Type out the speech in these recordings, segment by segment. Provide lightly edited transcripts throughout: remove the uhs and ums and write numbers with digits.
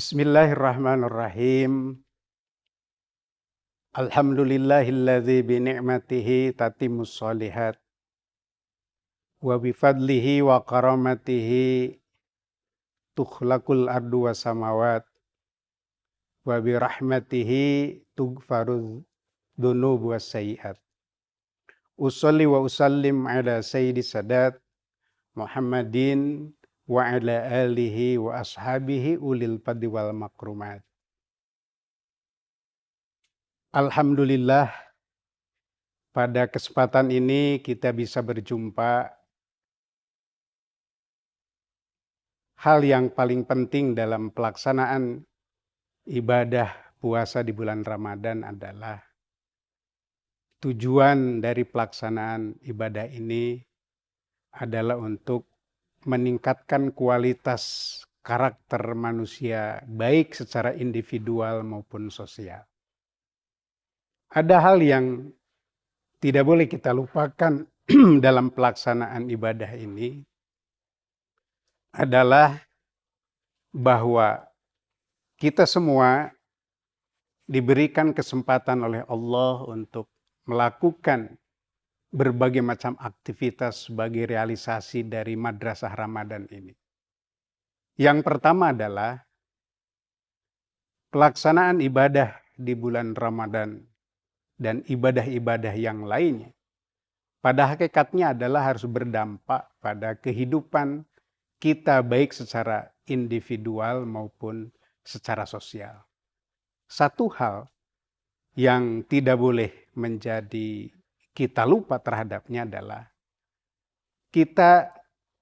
Bismillahirrahmanirrahim. Alhamdulillahilladzi bi ni'matihi tatimmus shalihat wa bi fadlihi wa karamatihi tukhlaqul ardu was samawat wa bi rahmatihi tughfarudz dzunubu was sayyi'at. Usolli wa usallim ala sayyidis sadat Muhammadin wa ala alihi wa ashabihi ulil fadli wal makrumat. Alhamdulillah, pada kesempatan ini kita bisa berjumpa. Hal yang paling penting dalam pelaksanaan ibadah puasa di bulan Ramadan adalah tujuan dari pelaksanaan ibadah ini adalah untuk meningkatkan kualitas karakter manusia, baik secara individual maupun sosial. Ada hal yang tidak boleh kita lupakan dalam pelaksanaan ibadah ini adalah bahwa kita semua diberikan kesempatan oleh Allah untuk melakukan berbagai macam aktivitas sebagai realisasi dari Madrasah Ramadan ini. Yang pertama adalah pelaksanaan ibadah di bulan Ramadan dan ibadah-ibadah yang lainnya pada hakikatnya adalah harus berdampak pada kehidupan kita baik secara individual maupun secara sosial. Satu hal yang tidak boleh menjadi kita lupa terhadapnya adalah kita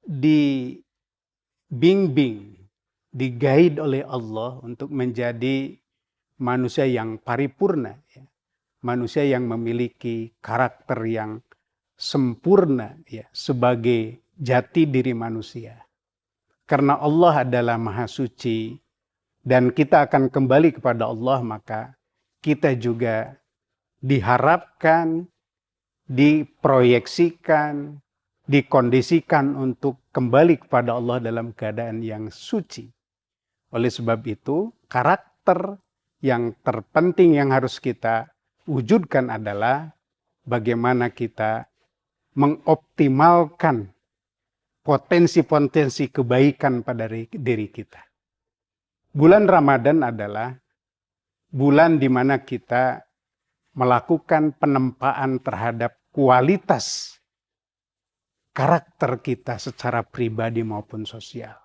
dibimbing, di-guide oleh Allah untuk menjadi manusia yang paripurna, manusia yang memiliki karakter yang sempurna sebagai jati diri manusia. Karena Allah adalah Maha Suci dan kita akan kembali kepada Allah, maka kita juga diharapkan, diproyeksikan, dikondisikan untuk kembali kepada Allah dalam keadaan yang suci. Oleh sebab itu, karakter yang terpenting yang harus kita wujudkan adalah bagaimana kita mengoptimalkan potensi-potensi kebaikan pada diri kita. Bulan Ramadan adalah bulan di mana kita melakukan penempaan terhadap kualitas karakter kita secara pribadi maupun sosial.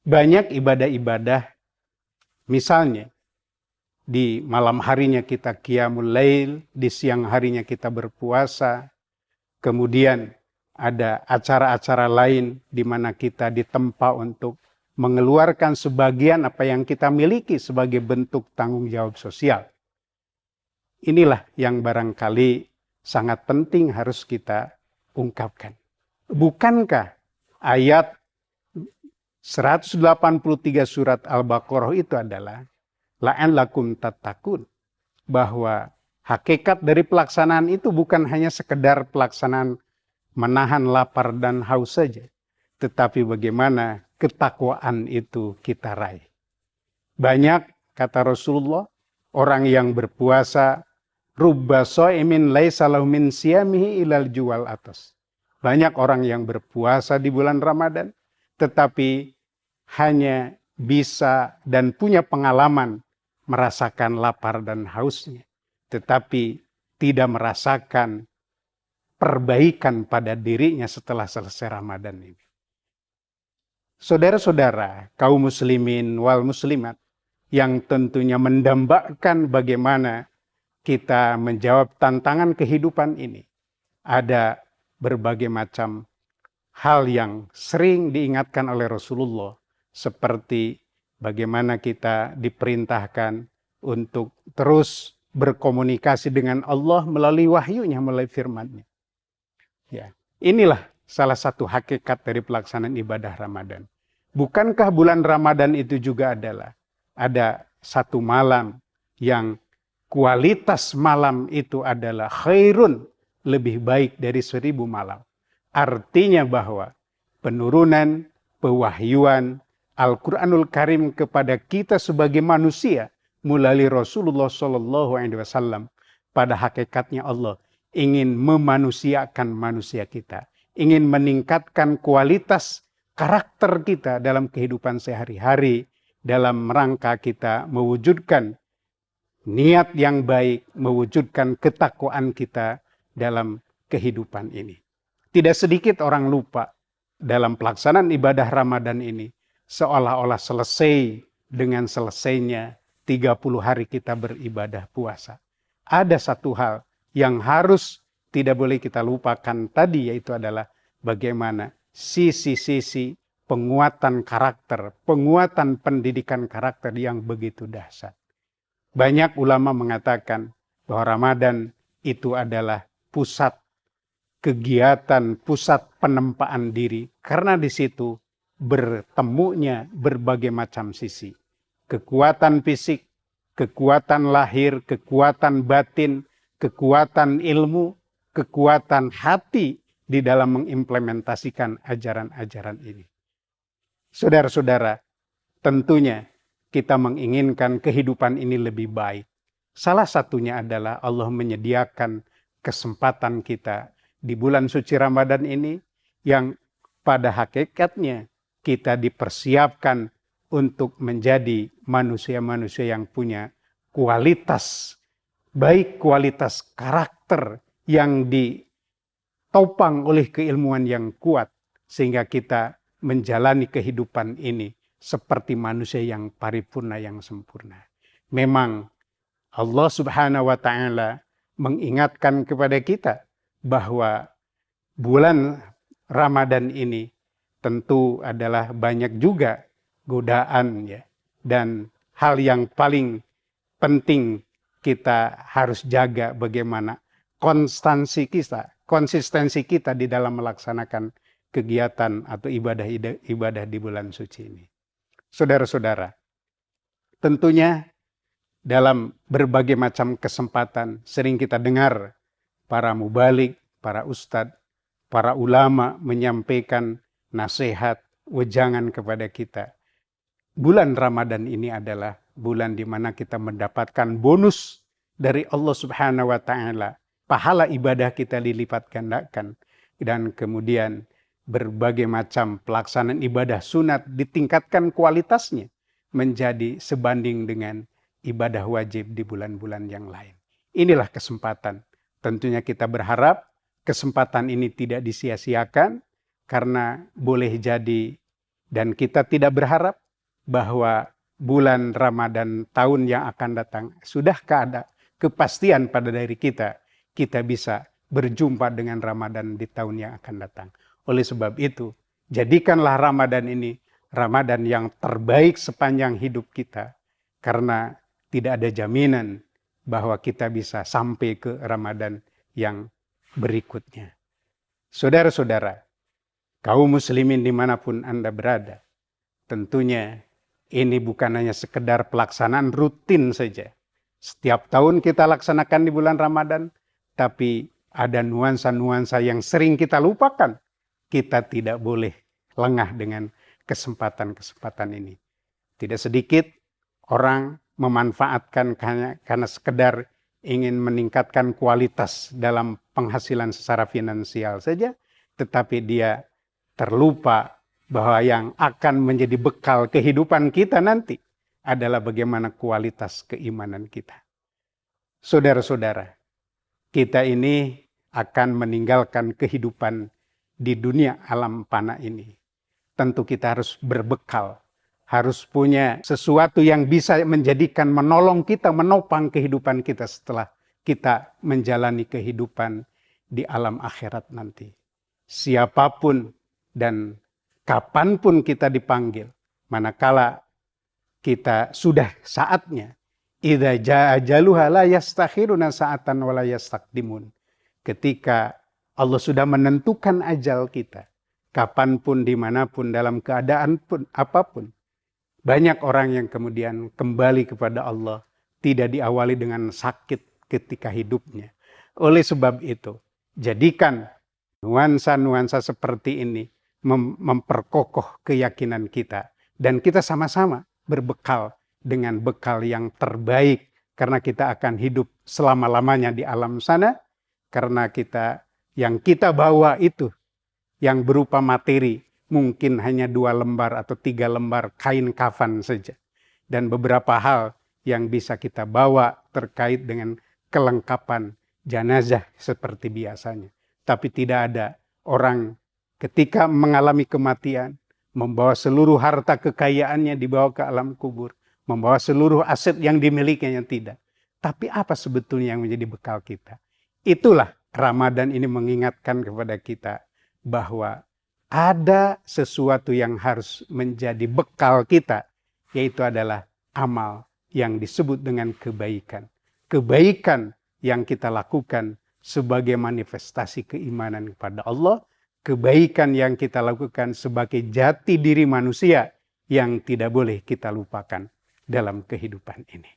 Banyak ibadah-ibadah, misalnya di malam harinya kita qiyamul lail, di siang harinya kita berpuasa, kemudian ada acara-acara lain di mana kita ditempa untuk mengeluarkan sebagian apa yang kita miliki sebagai bentuk tanggung jawab sosial. Inilah yang barangkali sangat penting harus kita ungkapkan. Bukankah ayat 183 surat Al-Baqarah itu adalah la'allakum tattaqun, bahwa hakikat dari pelaksanaan itu bukan hanya sekedar pelaksanaan menahan lapar dan haus saja, tetapi bagaimana ketakwaan itu kita raih. Banyak, kata Rasulullah, orang yang berpuasa, rubba shaimin laisa lahu min siyamihi ilal juwal atas. Banyak orang yang berpuasa di bulan Ramadan, tetapi hanya bisa dan punya pengalaman merasakan lapar dan hausnya, tetapi tidak merasakan perbaikan pada dirinya setelah selesai Ramadan ini. Saudara-saudara, kaum muslimin wal muslimat yang tentunya mendambakan bagaimana kita menjawab tantangan kehidupan ini. Ada berbagai macam hal yang sering diingatkan oleh Rasulullah, seperti bagaimana kita diperintahkan untuk terus berkomunikasi dengan Allah melalui wahyunya, melalui firman-Nya. Ya, inilah salah satu hakikat dari pelaksanaan ibadah Ramadan. Bukankah bulan Ramadan itu juga ada satu malam yang kualitas malam itu adalah khairun, lebih baik dari 1000 malam. Artinya bahwa penurunan, pewahyuan, Al-Quranul Karim kepada kita sebagai manusia melalui Rasulullah SAW. Pada hakikatnya Allah ingin memanusiakan manusia kita, ingin meningkatkan kualitas karakter kita dalam kehidupan sehari-hari, dalam rangka kita mewujudkan niat yang baik, mewujudkan ketakwaan kita dalam kehidupan ini. Tidak sedikit orang lupa dalam pelaksanaan ibadah Ramadan ini, seolah-olah selesai dengan selesainya 30 hari kita beribadah puasa. Ada satu hal yang harus tidak boleh kita lupakan tadi, yaitu adalah bagaimana sisi-sisi penguatan karakter, penguatan pendidikan karakter yang begitu dahsyat. Banyak ulama mengatakan bahwa Ramadan itu adalah pusat kegiatan, pusat penempaan diri, karena di situ bertemunya berbagai macam sisi. Kekuatan fisik, kekuatan lahir, kekuatan batin, kekuatan ilmu, kekuatan hati di dalam mengimplementasikan ajaran-ajaran ini. Saudara-saudara, tentunya kita menginginkan kehidupan ini lebih baik. Salah satunya adalah Allah menyediakan kesempatan kita di bulan suci Ramadan ini yang pada hakikatnya kita dipersiapkan untuk menjadi manusia-manusia yang punya kualitas, baik kualitas karakter yang ditopang oleh keilmuan yang kuat, sehingga kita menjalani kehidupan ini seperti manusia yang paripurna, yang sempurna. Memang Allah Subhanahu wa Ta'ala mengingatkan kepada kita bahwa bulan Ramadan ini tentu adalah banyak juga godaan, ya, dan hal yang paling penting kita harus jaga bagaimana konsistensi kita di dalam melaksanakan kegiatan atau ibadah di bulan suci ini. Saudara-saudara, tentunya dalam berbagai macam kesempatan sering kita dengar para mubalik, para ustadz, para ulama menyampaikan nasihat, wejangan kepada kita. Bulan Ramadan ini adalah bulan di mana kita mendapatkan bonus dari Allah Subhanahu wa Ta'ala. Pahala ibadah kita dilipat gandakan, dan kemudian berbagai macam pelaksanaan ibadah sunat ditingkatkan kualitasnya menjadi sebanding dengan ibadah wajib di bulan-bulan yang lain. Inilah kesempatan. Tentunya kita berharap kesempatan ini tidak disia-siakan, karena boleh jadi dan kita tidak berharap bahwa bulan Ramadan tahun yang akan datang sudahkah ada kepastian pada diri kita bisa berjumpa dengan Ramadan di tahun yang akan datang. Oleh sebab itu, jadikanlah Ramadan ini Ramadan yang terbaik sepanjang hidup kita, karena tidak ada jaminan bahwa kita bisa sampai ke Ramadan yang berikutnya. Saudara-saudara, kaum muslimin dimanapun Anda berada, tentunya ini bukan hanya sekedar pelaksanaan rutin saja. Setiap tahun kita laksanakan di bulan Ramadan, tapi ada nuansa-nuansa yang sering kita lupakan. Kita tidak boleh lengah dengan kesempatan-kesempatan ini. Tidak sedikit orang memanfaatkan karena sekedar ingin meningkatkan kualitas dalam penghasilan secara finansial saja, tetapi dia terlupa bahwa yang akan menjadi bekal kehidupan kita nanti adalah bagaimana kualitas keimanan kita. Saudara-saudara, kita ini akan meninggalkan kehidupan di dunia alam fana ini. Tentu kita harus berbekal, harus punya sesuatu yang bisa menjadikan, menolong kita, menopang kehidupan kita setelah kita menjalani kehidupan di alam akhirat nanti. Siapapun dan kapanpun kita dipanggil, manakala kita sudah saatnya, idza jaa ajaluha la yastakhiruna sa'atan wa la yastaqdimun. Ketika Allah sudah menentukan ajal kita, kapanpun, dimanapun, dalam keadaan pun apapun, banyak orang yang kemudian kembali kepada Allah tidak diawali dengan sakit ketika hidupnya. Oleh sebab itu, jadikan nuansa-nuansa seperti ini memperkokoh keyakinan kita Dan kita sama-sama berbekal dengan bekal yang terbaik. Karena kita akan hidup selama-lamanya di alam sana. Karena yang kita bawa itu, yang berupa materi, mungkin hanya 2 lembar atau 3 lembar kain kafan saja. Dan beberapa hal yang bisa kita bawa terkait dengan kelengkapan jenazah seperti biasanya. Tapi tidak ada orang ketika mengalami kematian, membawa seluruh harta kekayaannya dibawa ke alam kubur, membawa seluruh aset yang dimilikinya, tidak. Tapi apa sebetulnya yang menjadi bekal kita? Itulah Ramadan ini mengingatkan kepada kita bahwa ada sesuatu yang harus menjadi bekal kita, yaitu adalah amal yang disebut dengan kebaikan. Kebaikan yang kita lakukan sebagai manifestasi keimanan kepada Allah, kebaikan yang kita lakukan sebagai jati diri manusia yang tidak boleh kita lupakan dalam kehidupan ini.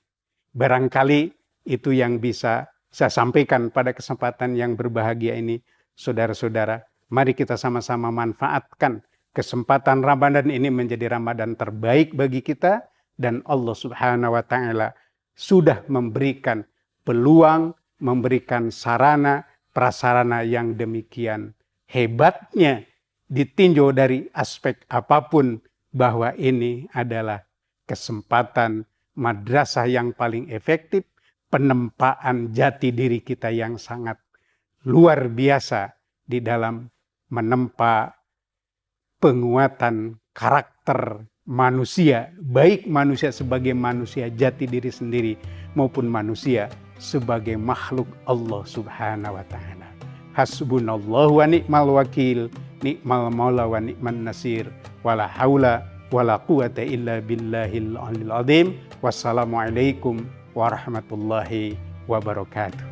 Barangkali itu yang bisa saya sampaikan pada kesempatan yang berbahagia ini, saudara-saudara. Mari kita sama-sama manfaatkan kesempatan Ramadan ini menjadi Ramadan terbaik bagi kita. Dan Allah Subhanahu wa Ta'ala sudah memberikan peluang, memberikan sarana, prasarana yang demikian hebatnya, ditinjau dari aspek apapun, bahwa ini adalah kesempatan madrasah yang paling efektif, penempaan jati diri kita yang sangat luar biasa di dalam menempa penguatan karakter manusia, baik manusia sebagai manusia jati diri sendiri maupun manusia sebagai makhluk Allah Subhanahu wa Ta'ala. Hasbunallahu wa ni'mal wakil, ni'mal maula wa ni'man nasir, wala haula wala quwata illa billahil aliyil azim. Wassalamualaikum warahmatullahi wabarakatuh.